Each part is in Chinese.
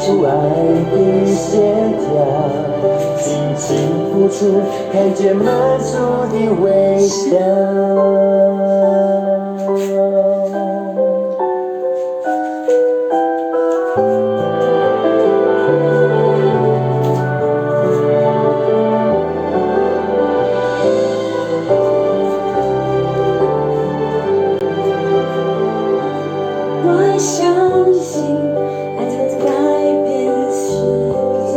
出爱的线条，尽情付出，看见满足的微笑。我相信爱曾改变世界，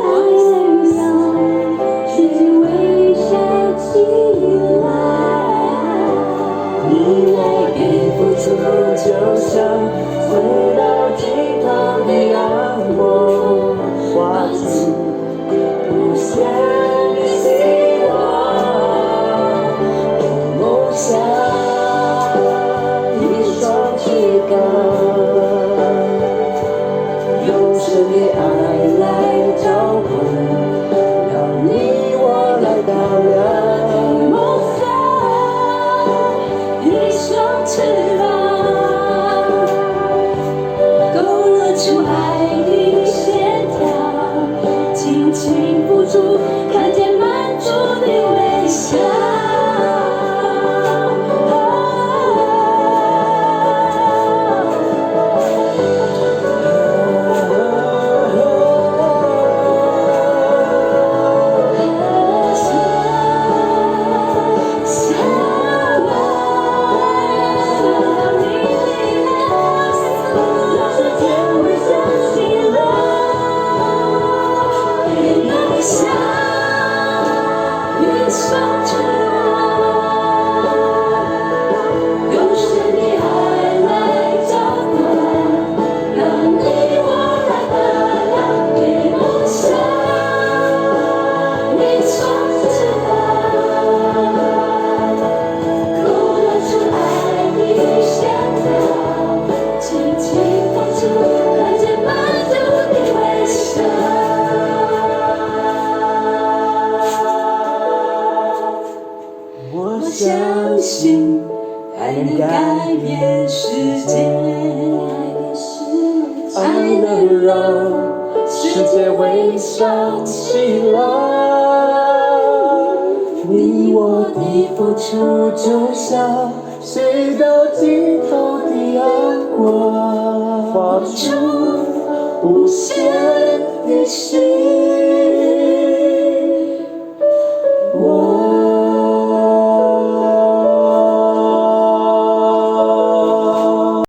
我相信世界微笑起来。你我的付出，就像飞到尽头的阳光，画出无限的希望。梦想。用神的爱来浇灌，让你我来照亮。梦想一双翅膀，勾勒出爱的线条，轻轻付出，看见满足的微笑。我相信爱能改变世界，爱能让世界微笑起来。你我的付出，就像水到尽头的阳光，画出无限的希